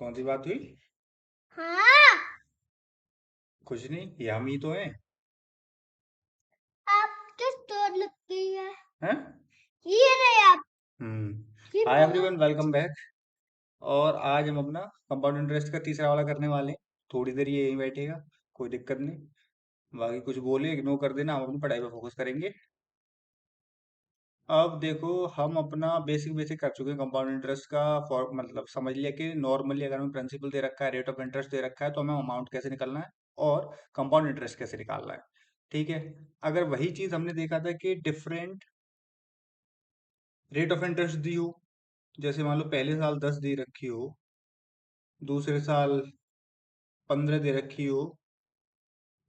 कौन सी बात हुई? हाँ। कुछ नहीं, ये हम ही तो हैं। आप किस स्टोर लगती है? हैं? ये रहे आप। Hi everyone, welcome back. और आज हम अपना कंपाउंड इंटरेस्ट का तीसरा वाला करने वाले हैं। थोड़ी देर ये यहीं बैठेगा, कोई दिक्कत नहीं। बाकी कुछ बोले इग्नोर कर देना, हम अपनी पढ़ाई पे फोकस करेंगे। अब देखो, हम अपना बेसिक बेसिक कर चुके हैं कंपाउंड इंटरेस्ट का। फॉर मतलब समझ लिया कि नॉर्मली अगर हमें प्रिंसिपल दे रखा है, रेट ऑफ इंटरेस्ट दे रखा है, तो हमें अमाउंट कैसे निकालना है और कंपाउंड इंटरेस्ट कैसे निकालना है। ठीक है। अगर वही चीज हमने देखा था कि डिफरेंट रेट ऑफ इंटरेस्ट दी हो, जैसे मान लो पहले साल 10 दे रखी हो, दूसरे साल 15 दे रखी हो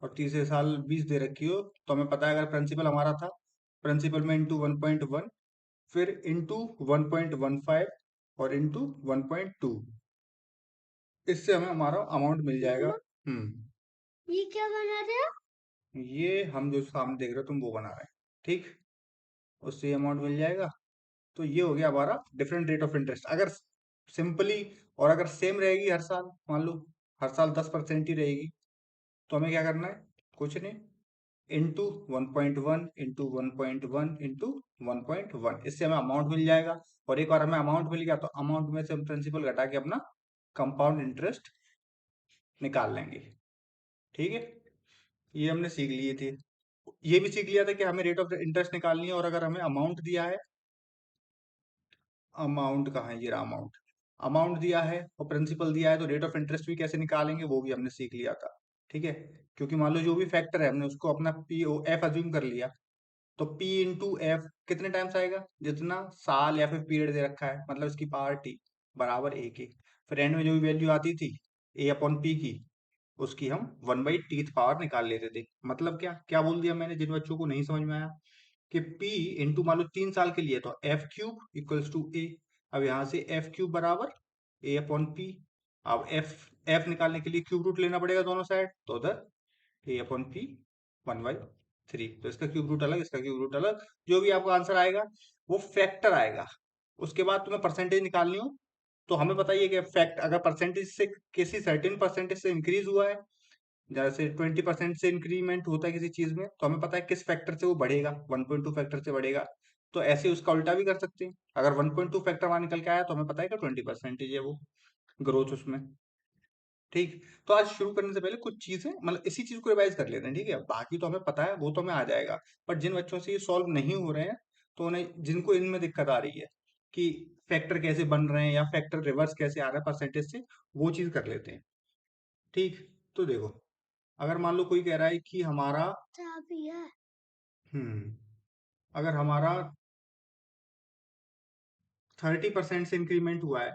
और तीसरे साल 20 दे रखी हो, तो हमें पता है अगर प्रिंसिपल हमारा था, प्रिंसिपल में इंटू 1.1, फिर इंटू 1.15 और इंटू 1.2, इससे हमें हमारा अमाउंट मिल जाएगा। ये क्या बना रहे हो? ये हम जो सामने देख रहे हो तुम वो बना रहे हैं। ठीक। उससे अमाउंट मिल जाएगा। तो ये हो गया हमारा डिफरेंट रेट ऑफ इंटरेस्ट। अगर सिंपली और अगर सेम रहेगी हर साल, मान लो हर साल 10% ही रहेगी, तो हमें क्या करना है? कुछ नहीं, इंटू 1.1 इंटू 1.1 इंटू 1.1, इससे हमें अमाउंट मिल जाएगा। और एक बार हमें अमाउंट मिल गया तो अमाउंट में से हम प्रिंसिपल घटा के अपना कंपाउंड इंटरेस्ट निकाल लेंगे। ठीक है। ये हमने सीख लिए थे। ये भी सीख लिया था कि हमें रेट ऑफ इंटरेस्ट निकालनी है, और अगर हमें अमाउंट दिया है, अमाउंट कहाँ है? ये रहा अमाउंट। अमाउंट दिया है और प्रिंसिपल दिया है, तो रेट ऑफ इंटरेस्ट भी कैसे निकालेंगे वो भी हमने सीख लिया था। ठीक है। क्योंकि मान लो जो भी फैक्टर है हमने उसको अपना पी ओ एफ अज्यूम कर लिया, तो P इंटू एफ कितने टाइम्स आएगा? जितना साल या फिर पीरियड दे रखा है, मतलब इसकी पावर टी बराबर ए के। फिर एंड में जो भी वैल्यू आती थी ए अपॉन पी की, उसकी हम 1/टीथ पावर निकाल लेते थे। मतलब क्या क्या बोल दिया मैंने, जिन बच्चों को नहीं समझ में आया, कि P इंटू मान लो 3 साल के लिए तो एफ क्यूब इक्वल्स टू ए। अब यहाँ से एफ क्यूब बराबर ए अपॉन पी। अब एफ एफ निकालने के लिए क्यूब रूट लेना पड़ेगा दोनों साइड, तो उधर ए अपॉन पी 1/3। तो इसका क्यूब रूट अलग, इसका क्यूब रूट अलग, जो भी आपका आंसर आएगा वो फैक्टर आएगा। उसके बाद तुम्हें परसेंटेज निकालनी हो, तो हमें बताइए कि फैक्ट अगर परसेंटेज से किसी सर्टेन परसेंटेज से इंक्रीज हुआ है, जैसे 20% से इंक्रीमेंट होता है किसी चीज में, तो हमें पता है किस फैक्टर से वो बढ़ेगा, 1.2 फैक्टर से बढ़ेगा। तो ऐसे उसका उल्टा भी कर सकते हैं। अगर 1.2 फैक्टर वहां निकल के आया तो हमें पता है कि 20% है वो ग्रोथ उसमें। ठीक। तो आज शुरू करने से पहले कुछ चीजें मतलब इसी चीज को रिवाइज कर लेते हैं। ठीक है, बाकी तो हमें पता है, वो तो हमें आ जाएगा। पर जिन बच्चों से ये सॉल्व नहीं हो रहे हैं, तो उन्हें जिनको इनमें दिक्कत आ रही है कि फैक्टर कैसे बन रहे हैं या फैक्टर रिवर्स कैसे आ रहा है परसेंटेज से, वो चीज कर लेते हैं। ठीक। तो देखो, अगर मान लो कोई कह रहा है कि हमारा चाबी है। हम्म अगर हमारा 30% से इंक्रीमेंट हुआ है,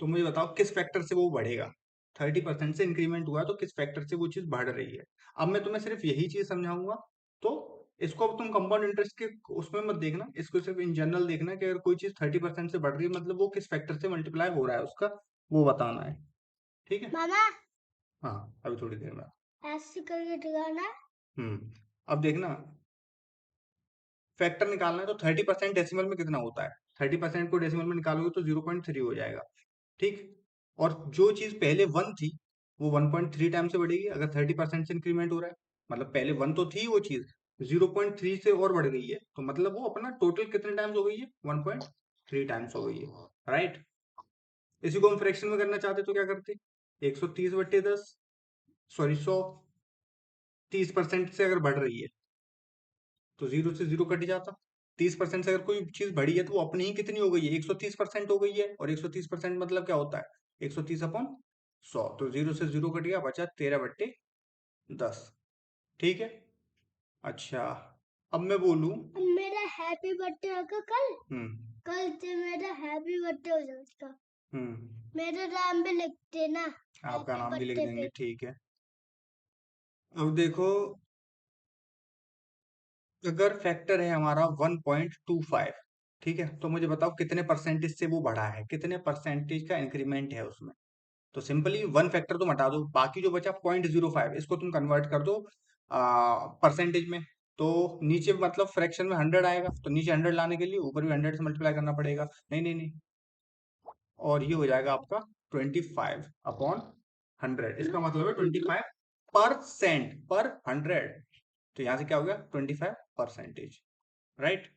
तो मुझे बताओ किस फैक्टर से वो बढ़ेगा। 30% से इंक्रीमेंट हुआ है तो किस फैक्टर से वो चीज बढ़ रही है। अब मैं तुम्हें सिर्फ यही चीज समझाऊंगा। तो इसको अब तुम कंपाउंड इंटरेस्ट के उसमें मत देखना, इसको सिर्फ इन जनरल देखना कि अगर कोई चीज 30% से बढ़ रही है मतलब वो किस फैक्टर से मल्टीप्लाई हो रहा है उसका, वो बताना है। ठीक है। मामा हाँ, अभी थोड़ी देर में। ऐसे करके दिखाना। अब देखना, फैक्टर निकालना है तो 30% डेसिमल में कितना होता है? 30% को डेसिमल में निकालोगे तो 0.3 हो जाएगा। ठीक। और जो चीज पहले 1 थी वो 1.3 टाइम से बढ़ेगी अगर 30% से इंक्रीमेंट हो रहा है। मतलब पहले 1 तो थी वो चीज, 0.3 से और बढ़ गई है, तो मतलब वो अपना टोटल कितने टाइम्स हो गई है? 1.3 टाइम्स हो गई है। राइट। इसी को हम फ्रैक्शन में करना चाहते तो क्या करते? 130/10, सॉरी 100, 30% से अगर बढ़ रही है तो 0 से 0 कट जाता। 30% से अगर कोई चीज बढ़ी है तो वो अपनी ही कितनी हो गई है? 130% हो गई है। और 130% मतलब क्या होता है? 130/100। तो 0 से 0 कट गया, बचा 13/10। ठीक है। अच्छा, अब मैं बोलूं। मेरा हैप्पी बर्थडे होगा कल। हम्म कल से मेरा हैप्पी बर्थडे हो जाएगा। हम्म मेरा नाम भी लिख देना आपका हैप्पी नाम भी लिख बर्थडे देंगे, पे। ठीक है। अब देखो, अगर फैक्टर है हमारा 1.25, ठीक है, तो मुझे बताओ कितने परसेंटेज से वो बढ़ा है, कितने परसेंटेज का इंक्रीमेंट है उसमें। तो सिंपली वन फैक्टर तुम हटा दो, बाकी जो बचा 0.05 इसको तुम कन्वर्ट कर दो परसेंटेज में। तो नीचे मतलब फ्रैक्शन में 100 आएगा, तो नीचे 100 लाने के लिए ऊपर भी 100 से मल्टीप्लाई करना पड़ेगा। नहीं नहीं नहीं, और ये हो जाएगा आपका 25/100, इसका मतलब है 25% पर 100। तो यहां से क्या हो गया 25%, राइट।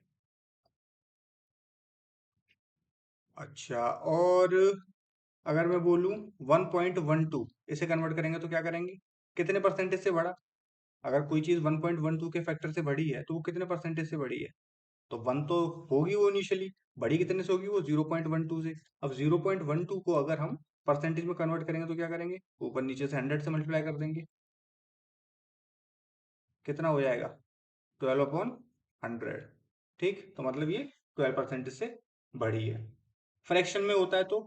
अच्छा, और अगर मैं बोलूं 1.12, इसे कन्वर्ट करेंगे तो क्या करेंगे, कितने परसेंटेज से बढ़ा। अगर कोई चीज 1.12 के फैक्टर से बढ़ी है तो वो कितने परसेंटेज से बढ़ी है, तो 1 तो होगी वो इनिशियली, बढ़ी कितने से होगी वो 0.12 से। अब 0.12 को अगर हम परसेंटेज में कन्वर्ट करेंगे तो क्या करेंगे, ऊपर नीचे से 100 से मल्टीप्लाई कर देंगे, कितना हो जाएगा 12/100। ठीक, तो मतलब ये 12% से बढ़ी है। फ्रैक्शन में होता है तो,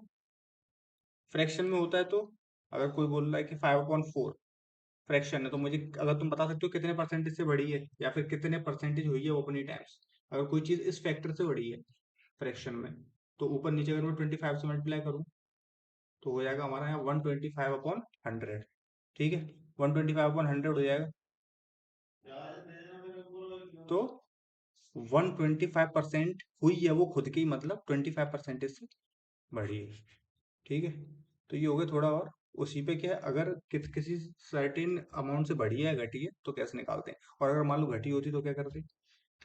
फ्रैक्शन में होता है तो अगर कोई बोल रहा है कि 5/4 फ्रैक्शन है, तो मुझे अगर तुम बता सकते हो कितने परसेंटेज से बढ़ी है या फिर कितने परसेंटेज हुई है वो अपनी टाइम्स, अगर कोई चीज इस फैक्टर से बढ़ी है फ्रैक्शन में, तो ऊपर नीचे अगर मैं 25 से मल्टीप्लाई करूँ तो हो जाएगा हमारा यहाँ 125/100। ठीक है, 125/100 हो जाएगा, तो 125% हुई है वो खुद की, मतलब 25% से बढ़ी है। ठीक है, तो ये हो गया थोड़ा। और उसी पे क्या है, अगर किसी सर्टेन अमाउंट से बढ़ी है घटी है तो कैसे निकालते हैं, और अगर मान लो घटी होती तो क्या करते।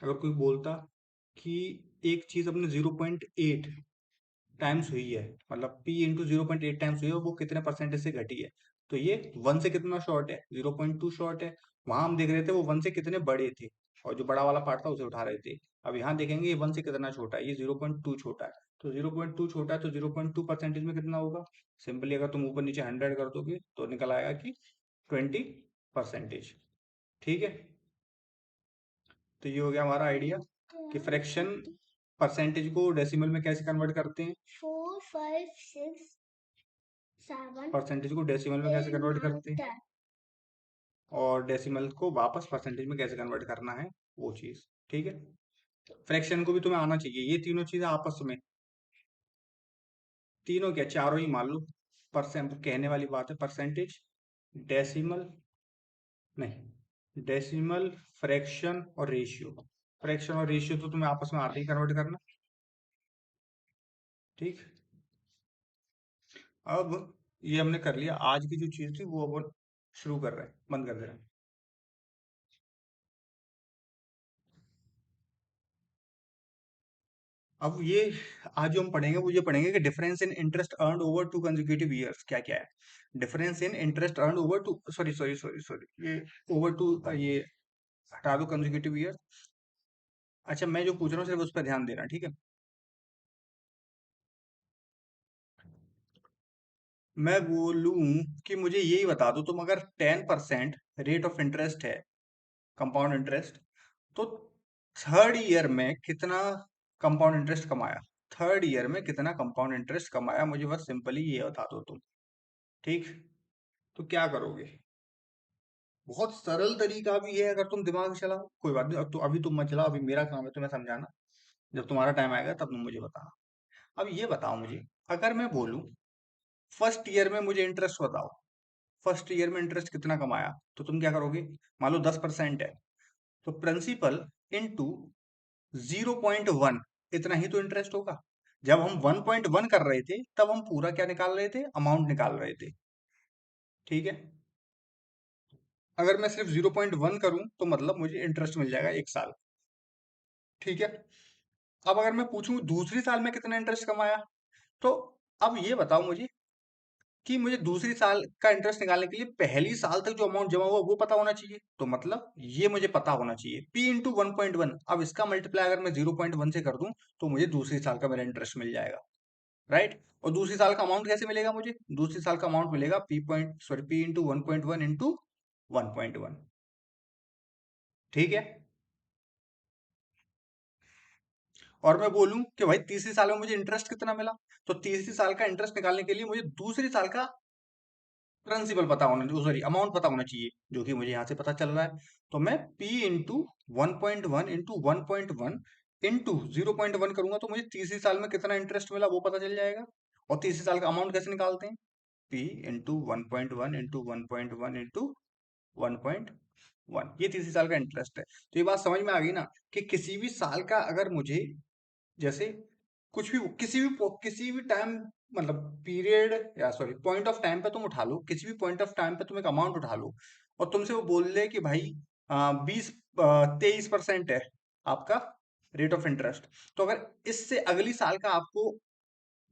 अगर कोई बोलता कि एक चीज अपने 0.8 टाइम्स हुई है, मतलब p इंटू 0.8 टाइम्स हुई है, वो कितने परसेंटेज से घटी है, तो ये 1 से कितना शॉर्ट है, 0.2 शॉर्ट है। वहां हम देख रहे थे वो 1 से कितने बड़े थे, और जो बड़ा वाला पार्ट था उसे उठा रहे थे। अब यहाँ देखेंगे ये 1 से कितना छोटा है, ये 0.2 छोटा है। तो 0.2 छोटा है तो 0.2 परसेंटेज में कितना होगा, सिंपली अगर तुम ऊपर नीचे 100 कर दोगे तो निकल आएगा कि 20%। ठीक है, तो ये हो गया हमारा आइडिया कि फ्रैक्शन परसेंटेज को डेसिमल में कैसे कन्वर्ट करते हैं, 4 5 6 7 परसेंटेज को डेसिमल में कैसे 8 कन्वर्ट 9 करते हैं, 10। और डेसिमल को वापस परसेंटेज में कैसे कन्वर्ट करना है वो चीज। ठीक है, फ्रैक्शन को भी तुम्हें आना चाहिए, ये तीनों चीजें आपस में, तीनों क्या चारों ही मान लो, परसेंट कहने वाली बात है, परसेंटेज, डेसिमल, नहीं डेसिमल, फ्रैक्शन और रेशियो। फ्रैक्शन और रेशियो तो तुम्हें आपस में आते ही कन्वर्ट करना। ठीक, अब ये हमने कर लिया, आज की जो चीज थी वो अब शुरू कर रहे हैं, बंद कर दे रहे हैं। अब ये आज जो हम पढ़ेंगे वो ये पढ़ेंगे कि difference in interest earn over 2 consecutive years क्या क्या है। Difference in interest earn over two, sorry sorry sorry sorry, ये ओवर टू, ये हटा दो कंसेक्यूटिव ईयर। अच्छा, मैं जो पूछ रहा हूँ सिर्फ उस पर ध्यान देना, ठीक है। मैं बोलूं कि मुझे यही बता दो, तुम अगर 10% रेट ऑफ इंटरेस्ट है, कंपाउंड इंटरेस्ट, तो थर्ड ईयर में कितना कंपाउंड इंटरेस्ट कमाया, थर्ड ईयर में कितना कंपाउंड इंटरेस्ट कमाया, मुझे बस सिंपली ये बता दो तुम। ठीक, तो क्या करोगे, बहुत सरल तरीका भी है, अगर तुम दिमाग चलाओ कोई बात नहीं, अब तो अभी तुम मत चलाओ, अभी मेरा काम है तुम्हें समझाना, जब तुम्हारा टाइम आएगा तब तुम मुझे बताना। अब ये बताओ मुझे, अगर मैं बोलूं फर्स्ट ईयर में मुझे इंटरेस्ट बताओ, फर्स्ट ईयर में इंटरेस्ट कितना कमाया, तो तुम क्या करोगे, मान लो 10% है, तो प्रिंसिपल इंटू 0.1, इतना ही तो इंटरेस्ट होगा। जब हम 1.1 कर रहे थे तब हम पूरा क्या निकाल रहे थे, अमाउंट निकाल रहे थे। ठीक है, अगर मैं सिर्फ 0.1 करूं तो मतलब मुझे इंटरेस्ट मिल जाएगा 1 साल। ठीक है, अब अगर मैं पूछूं दूसरी साल में कितना इंटरेस्ट कमाया, तो अब ये बताओ मुझे कि मुझे दूसरी साल का इंटरेस्ट निकालने के लिए पहली साल तक जो अमाउंट जमा हुआ वो पता होना चाहिए, तो मतलब ये मुझे पता होना चाहिए p इंटू 1.1। अब इसका मल्टीप्लाई अगर मैं 0.1 से कर दूं तो मुझे दूसरी साल का मेरा इंटरेस्ट मिल जाएगा, राइट। और दूसरी साल का अमाउंट कैसे मिलेगा मुझे, दूसरी साल का अमाउंट मिलेगा p इंटू 1.1 इंटू 1.1। ठीक है, और मैं बोलूं कि भाई तीसरी साल में मुझे इंटरेस्ट कितना मिला, तो तीसरी साल का इंटरेस्ट निकालने के लिए मुझे दूसरी साल का प्रिंसिपल पता होना, सॉरी अमाउंट पता होना चाहिए, जो कि मुझे यहाँ से पता चल रहा है। तो मैं p इंटू 1.1 इंटू 1.1 इंटू 0.1 करूंगा तो मुझे तीसरी साल में कितना इंटरेस्ट मिला वो पता चल जाएगा। और तीसरी साल का अमाउंट कैसे निकालते हैं, p इंटू 1.1 इंटू 1.1 इंटू 1.1, ये तीसरी साल का इंटरेस्ट है। तो ये बात समझ में आ गई ना, कि किसी भी साल का अगर मुझे, जैसे कुछ भी किसी भी टाइम, मतलब पीरियड या सॉरी पॉइंट ऑफ टाइम पे तुम उठा लो, किसी भी पॉइंट ऑफ टाइम पे तुम एक अमाउंट उठा लो और तुमसे वो बोल दे कि भाई 23% है आपका रेट ऑफ इंटरेस्ट। तो अगर इससे अगली साल का आपको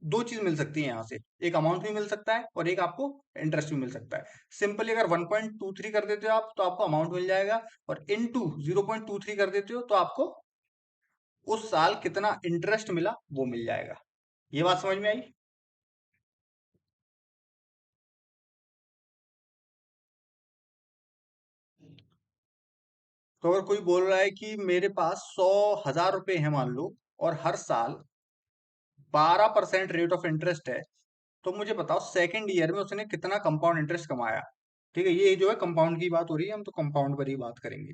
दो चीज मिल सकती है यहाँ से, एक अमाउंट भी मिल सकता है और एक आपको इंटरेस्ट भी मिल सकता है। सिंपली अगर 1.23 कर देते हो आप तो आपको अमाउंट मिल जाएगा, और इनटू 0.23 कर देते हो तो आपको उस साल कितना इंटरेस्ट मिला वो मिल जाएगा। ये बात समझ में आई? तो अगर कोई बोल रहा है कि मेरे पास 100,000 रुपए है मान लो, और हर साल 12% रेट ऑफ इंटरेस्ट है, तो मुझे बताओ सेकंड ईयर में उसने कितना कंपाउंड इंटरेस्ट कमाया। ठीक है, ये जो है कंपाउंड की बात हो रही है, हम तो कंपाउंड पर ही बात करेंगे।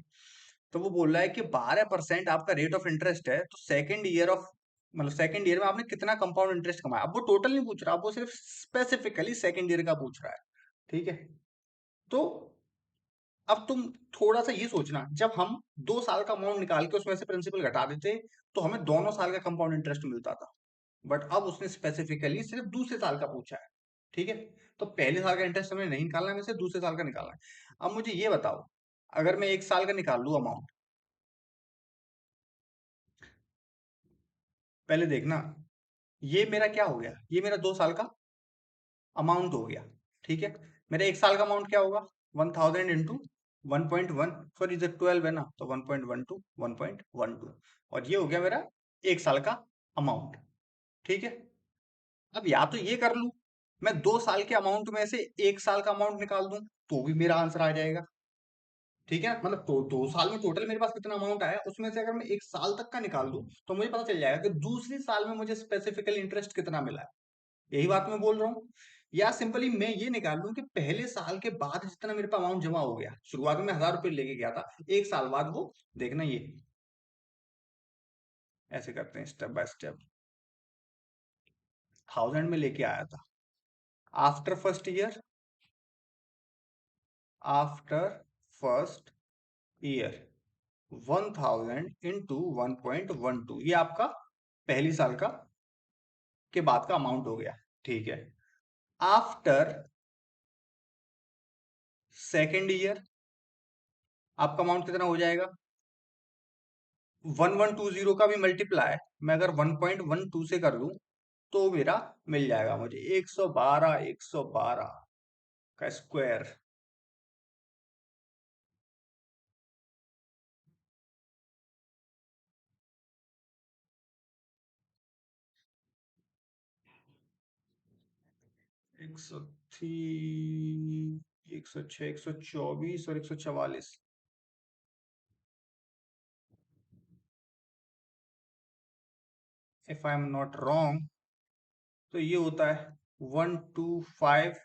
तो वो बोल रहा है कि 12% आपका रेट ऑफ इंटरेस्ट है, तो सेकंड ईयर ऑफ, मतलब सेकंड ईयर में आपने कितना कंपाउंड इंटरेस्ट कमाया। अब वो टोटल नहीं पूछ रहा, अब वो सिर्फ स्पेसिफिकली सेकंड ईयर का पूछ रहा है। ठीक है, तो अब तुम थोड़ा सा ये सोचना, जब हम 2 साल का अमाउंट निकाल के उसमें से प्रिंसिपल घटा देते तो हमें दोनों साल का कंपाउंड इंटरेस्ट मिलता था। बट अब उसने स्पेसिफिकली सिर्फ दूसरे साल का पूछा है। ठीक है, तो पहले साल का इंटरेस्ट हमें नहीं निकालना है, हमें सिर्फ दूसरे साल का निकालना है। अब मुझे ये बताओ, अगर मैं 1 साल का निकाल लूं अमाउंट, पहले देखना, ये मेरा क्या हो गया, ये मेरा 2 साल का अमाउंट हो गया। ठीक है, मेरा 1 साल का अमाउंट क्या होगा, 1000 इंटू 1.1, सॉरी जो 12 है ना, तो 1.12 1.12, और ये हो गया मेरा 1 साल का अमाउंट। ठीक है, अब या तो ये कर लूं, मैं 2 साल के अमाउंट में से 1 साल का अमाउंट निकाल दूं, तो भी मेरा आंसर आ जाएगा। ठीक है, मतलब तो 2 साल में टोटल मेरे पास कितना अमाउंट आया, उसमें से अगर मैं 1 साल तक का निकाल दूं तो मुझे पता चल जाएगा कि दूसरे साल में मुझे स्पेसिफिकल इंटरेस्ट कितना मिला है। यही बात मैं बोल रहा हूँ। या सिंपली मैं ये निकाल लूं कि पहले साल के बाद जितना मेरे पास अमाउंट जमा हो गया, शुरुआत में 1,000 रुपए लेके गया था, 1 साल बाद वो, देखना ये ऐसे करते हैं स्टेप बाय स्टेप, 1000 में लेके आया था, after first year, after first year 1000 into 1.12, ये आपका पहली साल का के बाद का अमाउंट हो गया। ठीक है, आफ्टर सेकेंड ईयर आपका अमाउंट कितना हो जाएगा, 1120 का भी मल्टीप्लाई मैं अगर 1.12 से कर दूं तो मेरा मिल जाएगा मुझे 112 का स्क्वायर। 103, 106, 124 और 144, if I am not wrong, तो ये होता है 125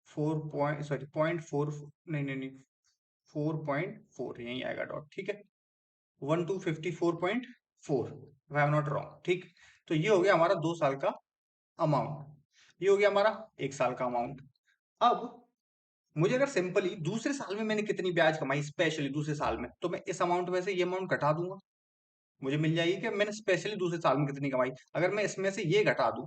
सॉरी 0.4, नहीं नहीं नहीं, 4.4 यही आएगा डॉट। ठीक है, 1254.4, if I am not wrong. ठीक, तो ये हो गया हमारा 2 साल का अमाउंट, ये हो गया हमारा 1 साल का अमाउंट। अब मुझे अगर सिंपली दूसरे साल में मैंने कितनी ब्याज कमाई, स्पेशली दूसरे साल में, तो मैं इस अमाउंट में से ये अमाउंट घटा दूंगा, मुझे मिल जाएगी कि मैंने स्पेशली दूसरे साल में कितनी कमाई। अगर मैं इसमें से ये घटा दूं,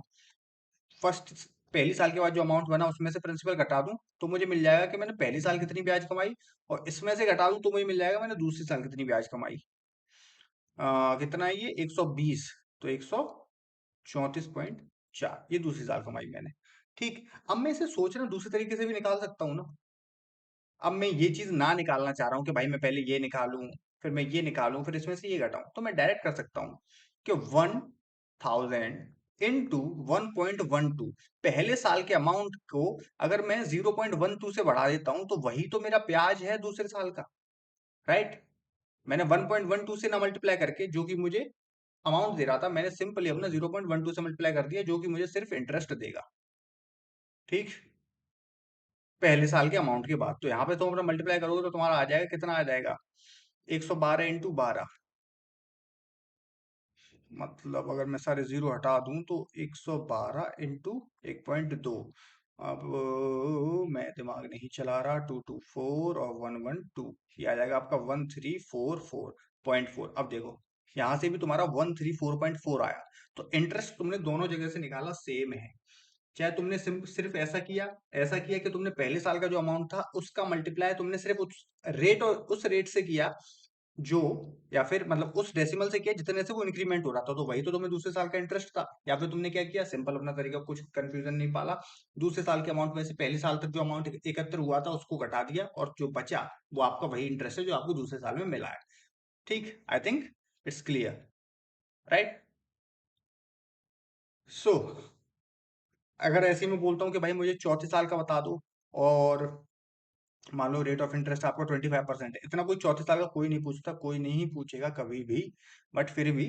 फर्स्ट पहली साल के बाद जो अमाउंट बना उसमें से प्रिंसिपल घटा दूं, तो मुझे मिल जाएगा कि मैंने पहली साल कितनी ब्याज कमाई, और इसमें से घटा दूं तो मुझे मिल जाएगा मैंने दूसरी साल कितनी ब्याज कमाई। कितना है ये 120, तो 134.4, ये दूसरी साल कमाई मैंने। ठीक, अब मैं इसे सोच रहा हूँ दूसरे तरीके से भी निकाल सकता हूँ ना। अब मैं ये चीज ना निकालना चाह रहा हूँ कि भाई मैं पहले ये निकालूं, फिर मैं ये निकालूं, फिर इसमें से ये घटाऊं, तो मैं डायरेक्ट कर सकता हूँ कि 1000 इंटू 1.12, पहले साल के अमाउंट को अगर मैं 0.12 से बढ़ा देता हूं तो वही तो मेरा ब्याज है दूसरे साल का, राइट। मैंने 1.12 से ना मल्टीप्लाई करके, जो कि मुझे अमाउंट दे रहा था, मैंने सिंपली अपना 0.12 से मल्टीप्लाई कर दिया, जो कि मुझे सिर्फ इंटरेस्ट देगा। ठीक, पहले साल के अमाउंट के बाद, तो यहाँ पे तुम अपना मल्टीप्लाई करोगे तो तुम्हारा आ जाएगा, कितना आ जाएगा, 112 इंटू 12, मतलब अगर मैं सारे जीरो हटा दूं तो 112 इंटू 1.2। अब मैं दिमाग नहीं चला रहा, 224 और 112, ये आ जाएगा आपका 1344.4। अब देखो, यहाँ से भी तुम्हारा 134.4 आया। तो इंटरेस्ट तुमने दोनों जगह से निकाला सेम है। चाहे तुमने सिर्फ ऐसा किया कि तुमने पहले साल का जो अमाउंट था उसका मल्टीप्लाई तुमने सिर्फ उस रेट और उस रेट से किया जो, या फिर मतलब उस डेसिमल से किया जितने से वो इंक्रीमेंट हो रहा था, तो वही तो तुम्हें दूसरे साल का इंटरेस्ट था। या फिर तुमने क्या किया, सिंपल अपना तरीका, कुछ कंफ्यूजन नहीं पाला, दूसरे साल के अमाउंट में से पहले साल तक जो अमाउंट एकत्र हुआ था उसको घटा दिया और जो बचा वो आपका वही इंटरेस्ट है जो आपको दूसरे साल में मिला है। ठीक, I think it's clear, right? So अगर ऐसे ही मैं बोलता हूँ कि भाई मुझे चौथे साल का बता दो, और मान लो रेट ऑफ इंटरेस्ट आपका 25% है, इतना कोई चौथे साल का कोई नहीं पूछता, कोई नहीं पूछेगा कभी भी। बट फिर भी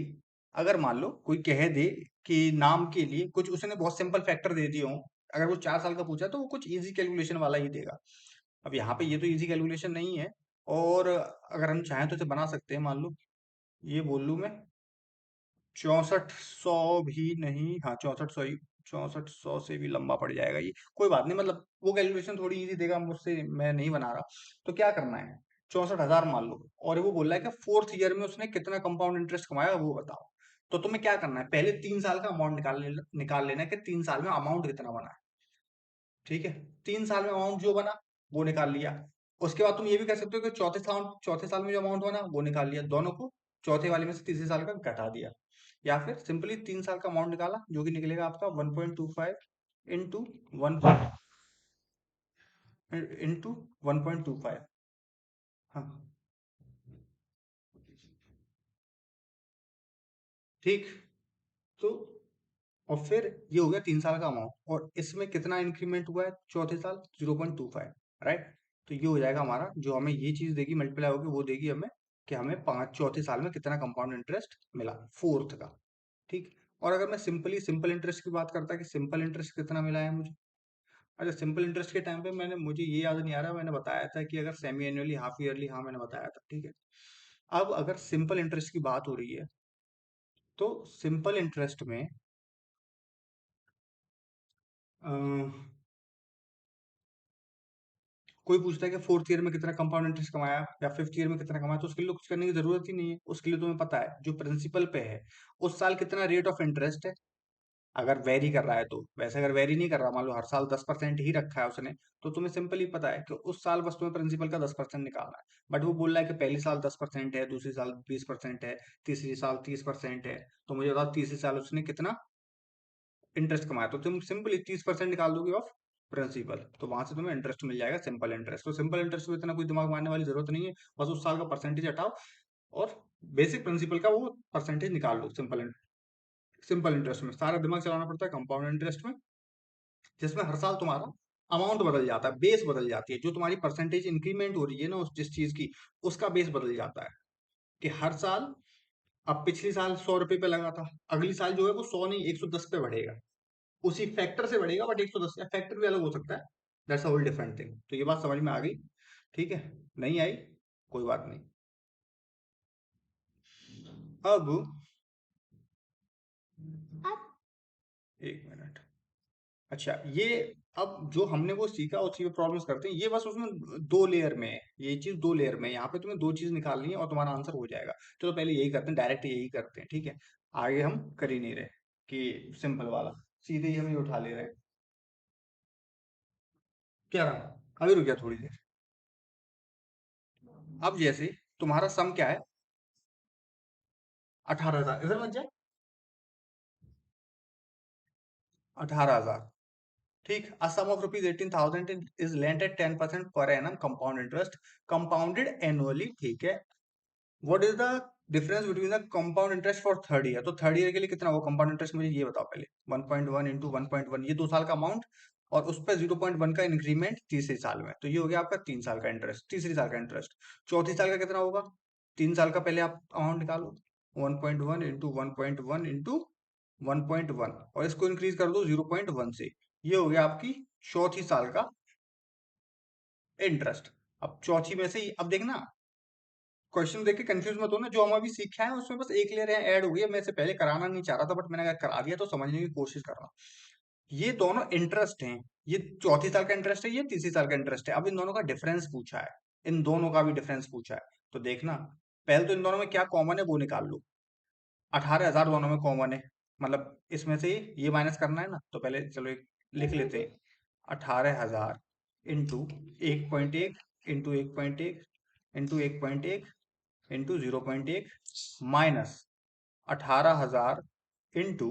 अगर मान लो कोई कह दे कि नाम के लिए कुछ, उसने बहुत सिंपल फैक्टर दे दिए हो, अगर वो 4 साल का पूछा तो वो कुछ इजी कैलकुलेशन वाला ही देगा। अब यहाँ पे ये तो इजी कैलकुलेशन नहीं है, और अगर हम चाहें तो इसे बना सकते हैं। मान लो ये बोल लूँ मैं 6400 भी नहीं, हाँ 6400 ही, 6400 से भी लंबा पड़ जाएगा ये, कोई बात नहीं, मतलब वो कैलकुलेशन थोड़ी इजी देगा मुझसे, मैं नहीं बना रहा। तो क्या करना है, 64,000 मान लो, और वो बोल रहा है कि फोर्थ ईयर में उसने कितना कंपाउंड इंटरेस्ट कमाया वो बताओ। तो तुम्हें क्या करना है, पहले 3 साल का अमाउंट निकाल लेना है कि 3 साल में अमाउंट कितना बना है। ठीक है, 3 साल में अमाउंट जो बना वो निकाल लिया। उसके बाद तुम ये भी कर सकते हो कि चौथे साल में जो अमाउंट बना वो निकाल लिया, दोनों को चौथे वाले में से तीसरे साल का घटा दिया। या फिर सिंपली 3 साल का अमाउंट निकाला, जो कि निकलेगा आपका 1.25 इंटू वन इंटू 1.25। हाँ, ठीक। तो और फिर ये हो गया 3 साल का अमाउंट, और इसमें कितना इंक्रीमेंट हुआ है चौथे साल, 0.25, राइट? तो ये हो जाएगा हमारा, जो हमें ये चीज देगी मल्टीप्लाई होगी, वो देगी हमें कि हमें पांच चौथे साल में कितना कंपाउंड इंटरेस्ट मिला फोर्थ का। ठीक। और अगर मैं सिंपली सिंपल इंटरेस्ट की बात करता कि सिंपल इंटरेस्ट कितना मिला है मुझे, अच्छा सिंपल इंटरेस्ट के टाइम पे मैंने, मुझे ये याद नहीं आ रहा, मैंने बताया था कि अगर सेमी एनुअली, हाफ ईयरली, हाँ मैंने बताया था, ठीक है। अब अगर सिंपल इंटरेस्ट की बात हो रही है, तो सिंपल इंटरेस्ट में अ, कोई पूछता है कि फोर्थ ईयर में कितना कंपाउंड इंटरेस्ट कमाया या फिफ्थ ईयर में कितना कमाया, तो उसके लिए कुछ करने की जरूरत ही नहीं है। उसके लिए तुम्हें पता है जो प्रिंसिपल पे है उस साल कितना रेट ऑफ इंटरेस्ट है, अगर वेरी कर रहा है तो। वैसे अगर वेरी नहीं कर रहा, मान लो हर साल 10% ही रखा है उसने, तो तुम्हें सिंपल ही पता है कि उस साल बस तुम्हें प्रिंसिपल का 10% निकालना है। बट वो बोल रहा है कि पहले साल 10% है, दूसरी साल 20% है, तीसरी साल 30% है, तो मुझे बताओ तीसरे साल उसने कितना इंटरेस्ट कमाया। तो तुम सिंपली 30% निकाल दोगे ऑफ प्रिंसिपल, तो वहां से तुम्हें इंटरेस्ट मिल जाएगा, सिंपल इंटरेस्ट। तो सिंपल इंटरेस्ट में इतना कोई दिमाग मारने वाली जरूरत नहीं है, बस उस साल का परसेंटेज हटाओ और बेसिक प्रिंसिपल का वो परसेंटेज निकाल लो। सिंपल इंटरेस्ट में सारा दिमाग चलाना पड़ता है, कंपाउंड इंटरेस्ट में जिसमें हर साल तुम्हारा अमाउंट बदल जाता है, बेस बदल जाती है, जो तुम्हारी परसेंटेज इंक्रीमेंट हो रही है ना उस जिस चीज की, उसका बेस बदल जाता है। कि हर साल, अब पिछली साल 100 रुपए पे लगा था, अगली साल जो है वो 100 नहीं 110 पे बढ़ेगा, उसी फैक्टर से बढ़ेगा, बट 110, या फैक्टर भी अलग हो सकता है, that's a whole different thing. तो ये बात समझ में आ गई? ठीक है, नहीं आई कोई बात नहीं। अब अब एक मिनट, अच्छा ये, अब जो हमने वो सीखा उसी पे प्रॉब्लम्स करते हैं, ये बस उसमें 2 लेयर में है, ये चीज 2 लेयर में है, यहाँ पे तुम्हें 2 चीज निकालनी है और तुम्हारा आंसर हो जाएगा। चलो पहले यही करते हैं, डायरेक्ट यही करते हैं, ठीक है। आगे हम कर ही नहीं रहे कि सिंपल वाला, सीधे ही हम ये उठा ले रहे हैं। क्या रहा, अभी रुक गया थोड़ी देर। अब जैसे तुम्हारा सम क्या है, 18,000, इधर मत जाए, 18,000। ठीक, a sum of rupees 18,000 is lent at 10% per annum compound interest, compounded annually, ठीक है। What is the difference between the compound interest for third year, तो थर्ड ईयर के लिए कितना होगा कंपाउंड इंटरेस्ट, मुझे ये बताओ पहले। 1.1 इंटू 1.1, ये 2 साल का अमाउंट, और उस पर 0.1 का इंक्रीमेंट तीसरे साल में, तो ये हो गया आपका 3 साल का इंटरेस्ट, तीसरी साल का इंटरेस्ट। चौथी साल का कितना होगा, 3 साल का पहले आप अमाउंट निकालो, 1.1 इंटू 1.1 इंटू 1.1, और इसको इंक्रीज कर दो 0.1 से, ये हो गया आपकी चौथी साल का इंटरेस्ट। अब चौथी में से अब देखना, क्वेश्चन देख के कंफ्यूज मत होना, जो हम अभी सीखा है उसमें बस एक लेयर यहाँ ऐड हो गई है, मैं इसे पहले कराना नहीं चाह रहा था, बट मैंने अगर करा दिया तो समझने की कोशिश कर रहा हूँ। ये दोनों इंटरेस्ट हैं, ये चौथी साल का इंटरेस्ट है, ये तीसरी साल का इंटरेस्ट है। अब इन दोनों का डिफरेंस पूछा है, इन दोनों का भी डिफरेंस पूछा है, तो देखना, पहले तो इन दोनों में क्या कॉमन है वो निकाल लो। 18,000 दोनों में कॉमन है, मतलब इसमें से ये माइनस करना है ना, तो पहले चलो एक लिख लेते हैं। 18,000 into 1.1 into 1.1 into 1.1 into 0.1 minus 18,000 into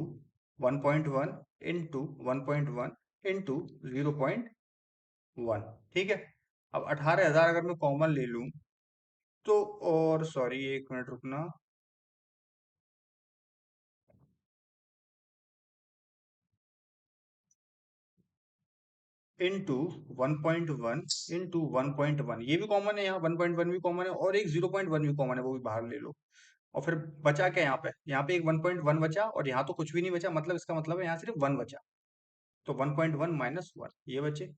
1.1 into 1.1 into 0.1। ठीक है। अब 18,000 अगर मैं कॉमन ले लूं तो, और सॉरी एक मिनट रुकना, इंटू 1.1 इंटू 1.1, ये भी कॉमन है, यहाँ 1.1 भी कॉमन है और एक 0.1 भी कॉमन है, वो भी बाहर ले लो। और फिर बचा क्या यहाँ पे? यहाँ पे एक 1.1 बचा और यहाँ तो कुछ भी नहीं बचा, मतलब इसका मतलब है यहाँ सिर्फ 1 बचा। तो 1.1 माइनस 1 ये बचे।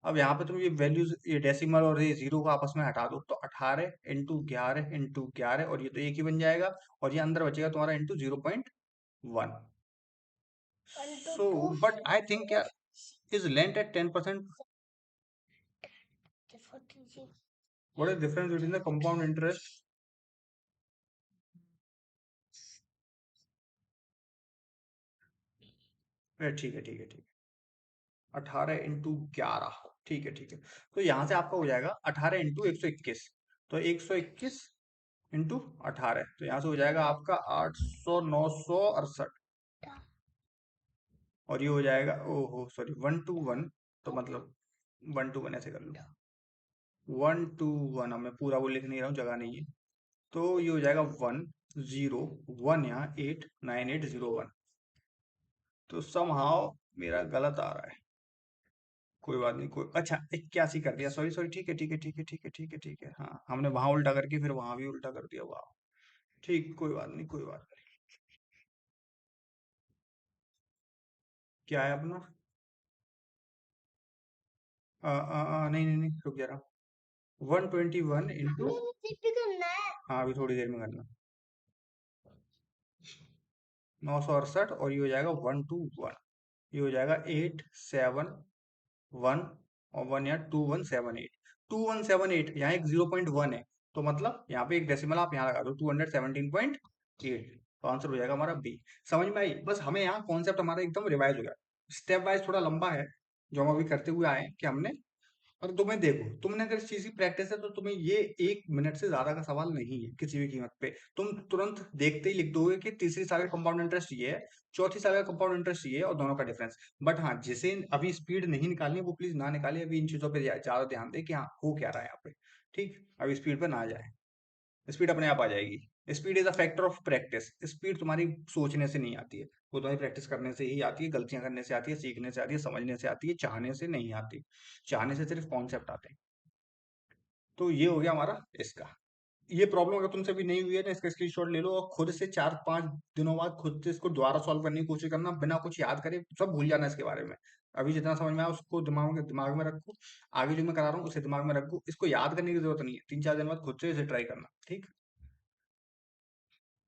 अब यहाँ पे तुम ये वैल्यूज, ये डेसिमल और ये जीरो को आपस में हटा दो, तो 18 इंटू 11 इंटू 11, और ये तो एक ही बन जाएगा, और ये अंदर बचेगा तुम्हारा into 0.1। So but I think is lent at 10%. What is the difference between the compound interest? ठीक है, ठीक है, ठीक है। 18 इंटू 11, ठीक है, ठीक है। तो यहाँ से आपका हो जाएगा 18 इंटू 121, तो 121 इंटू 18, तो यहाँ से हो जाएगा आपका 800 968, और ये हो जाएगा, ओहो सॉरी, 1 to 1, तो मतलब 1 to 1 ऐसे कर लो, 1 to 1, अब मैं पूरा वो लिख नहीं रहा हूँ, जगह नहीं है। तो ये हो जाएगा 101, यहाँ 89801। तो समहाउ मेरा गलत आ रहा है, कोई बात नहीं, कोई, अच्छा 81 कर दिया, सॉरी सॉरी, ठीक है, ठीक है, ठीक है, ठीक है, ठीक है, ठीक है, हाँ हमने वहां उल्टा करके फिर वहां भी उल्टा कर दिया, वाह। ठीक, कोई बात नहीं, कोई बात नहीं। क्या है अपना? नहीं नहीं नहीं, रुक जा रहा। 121 इंटू, हाँ अभी थोड़ी देर में करना, 968, और ये हो जाएगा 1 to 1, ये हो जाएगा 871 और 1, यहाँ 2178, यहाँ एक 0.1 है, तो मतलब यहाँ पे एक डेसिमल आप यहाँ लगा दो, 217.8, तो आंसर हो जाएगा हमारा बी। समझ में आई? बस हमें यहाँ कॉन्सेप्ट हमारा एकदम रिवाइज हो गया। स्टेप वाइज थोड़ा लंबा है जो हम अभी करते हुए आए हैं, कि हमने, और तुम्हें देखो, तुमने अगर इस चीज की प्रैक्टिस है तो तुम्हें ये 1 मिनट से ज्यादा का सवाल नहीं है किसी भी कीमत पे। तुम तुरंत देखते ही लिख दोगे कि तीसरी साल का कंपाउंड इंटरेस्ट ये है, चौथी साल का कंपाउंड इंटरेस्ट ये है, और दोनों का डिफरेंस। बट हाँ, जिसे अभी स्पीड नहीं निकालनी वो प्लीज ना निकाले, अभी इन चीजों पे ज्यादा ध्यान दे कि हाँ हो क्या रहा है यहाँ पे। ठीक, अभी स्पीड पे ना जाए, स्पीड अपने आप आ जाएगी। Speed is a factor of practice, speed तुम्हारी सोचने से नहीं आती है, वो तुम्हारी प्रैक्टिस करने से ही आती है, गलतियां करने से आती है, सीखने से आती है, समझने से आती है, चाहने से नहीं आती। चाहने से सिर्फ कॉन्सेप्ट आते हैं। तो ये हो गया हमारा इसका। ये प्रॉब्लम अगर तुमसे भी नहीं हुई है ना, इसका स्क्रीनशॉट ले लो और खुद से 4-5 दिनों बाद खुद से इसको दोबारा सॉल्व करने की कोशिश करना, बिना कुछ याद करे, सब भूल जाना इसके बारे में। अभी जितना समझ में आया उसको दिमाग में रखो, आगे जो मैं करा रहा हूँ उसे दिमाग में रखो, इसको याद करने की जरूरत नहीं है, 3-4 दिन बाद खुद से इसे ट्राई करना, ठीक।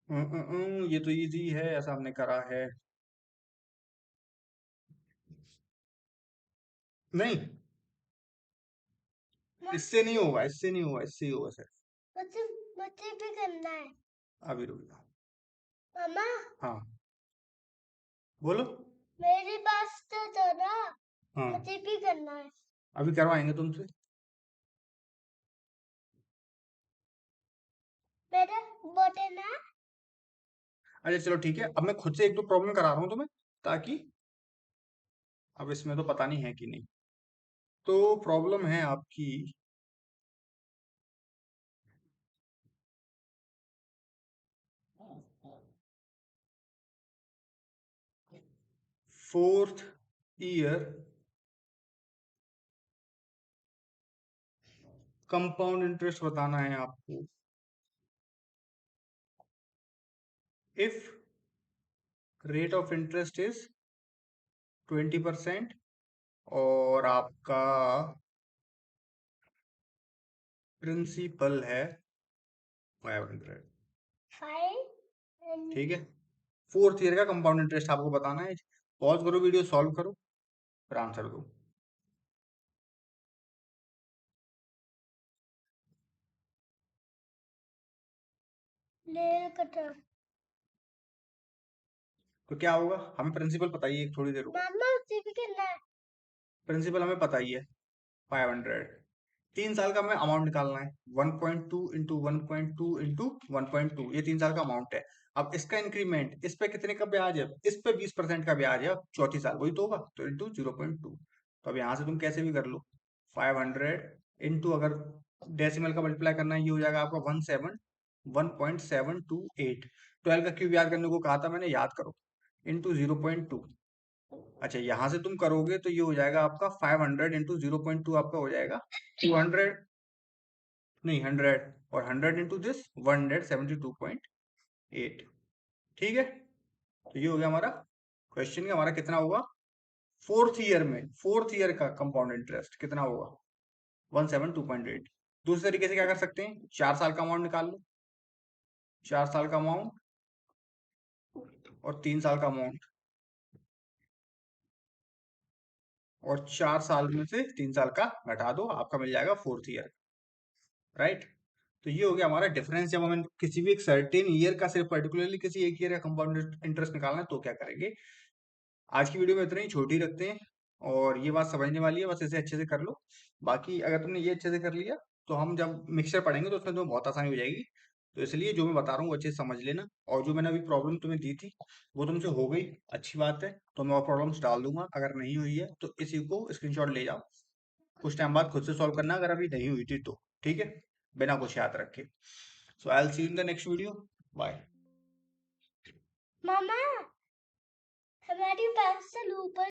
ये तो इजी है, ऐसा हमने करा है। नहीं, इससे नहीं होगा, इससे नहीं होगा, इससे ही होगा सर। मुझे मुझे भी करना है। अभी रुक जाओ मामा। हाँ बोलो। मेरी बात तो ना, हाँ मुझे भी करना है। अभी करवाएंगे तुमसे। मेरा बटन है। अच्छा चलो ठीक है, अब मैं खुद से एक दो प्रॉब्लम करा रहा हूँ तुम्हें, ताकि, अब इसमें तो पता नहीं है कि नहीं। तो प्रॉब्लम है आपकी, फोर्थ ईयर कंपाउंड इंटरेस्ट बताना है आपको। If rate of interest is 20% और आपका प्रिंसिपल है 500, ठीक है। फोर्थ ईयर का कंपाउंड इंटरेस्ट आपको बताना है। पॉज करो, वीडियो सॉल्व करो, फिर आंसर दो। Nail cutter. तो क्या होगा, हमें प्रिंसिपल पता ही है, थोड़ी देर रुको। मामा उसी भी करना है। प्रिंसिपल हमें पता ही है 500। 3 साल का हमें अमाउंट निकालना है, 1.2 इंटू 1.2 इंटू 1.2, ये 3 साल का अमाउंट है। अब इसका इंक्रीमेंट, इस पे कितने का ब्याज है, इस पे 20% का ब्याज है, अब चौथी साल वही तो होगा, तो इंटू 0.2। तो अब यहाँ से तुम कैसे भी कर लो, 500 इंटू, अगर डेसिमल का मल्टीप्लाई करना है, ये हो जाएगा आपका 1.728। 12 का क्यूब याद करने को कहा था मैंने, याद करो, इंटू 0.2। अच्छा, यहां से तुम करोगे तो ये हो जाएगा आपका 500 इंटू 0.2, आपका हो जाएगा 200, नहीं 100, और 100 इंटू दिस 172.8। ठीक है, तो ये हो गया हमारा क्वेश्चन का, हमारा कितना होगा फोर्थ ईयर में, फोर्थ ईयर का कंपाउंड इंटरेस्ट कितना होगा, 172.8। दूसरे तरीके से क्या कर सकते हैं, 4 साल का अमाउंट निकाल लो, 4 साल का अमाउंट और 3 साल का अमाउंट, और 4 साल में से 3 साल का घटा दो, आपका मिल जाएगा फोर्थ ईयर। राइट, तो ये हो गया हमारा डिफरेंस। जब हमें किसी भी एक सर्टेन ईयर का, सिर्फ पर्टिकुलरली किसी एक ईयर का कंपाउंड इंटरेस्ट निकालना है, तो क्या करेंगे। आज की वीडियो में इतना ही, छोटी रखते हैं, और ये बात समझने वाली है, बस इसे अच्छे से कर लो। बाकी अगर तुमने ये अच्छे से कर लिया, तो हम जब मिक्सचर पढ़ेंगे तो उसमें तुम्हें बहुत आसानी हो जाएगी। तो इसलिए जो मैं बता रहा हूँ वो अच्छे से समझ लेना, और जो मैंने अभी प्रॉब्लम तुम्हें दी थी वो तुमसे हो गई, अच्छी बात है। तो मैं और प्रॉब्लम्स डाल दूंगा, अगर नहीं हुई है तो इसी को स्क्रीनशॉट ले जाओ, कुछ टाइम बाद खुद से सॉल्व करना अगर अभी नहीं हुई थी तो, ठीक है, बिना कुछ याद रखे। So I will see you in the next video, bye. मामा हमारी पेंसिल ऊपर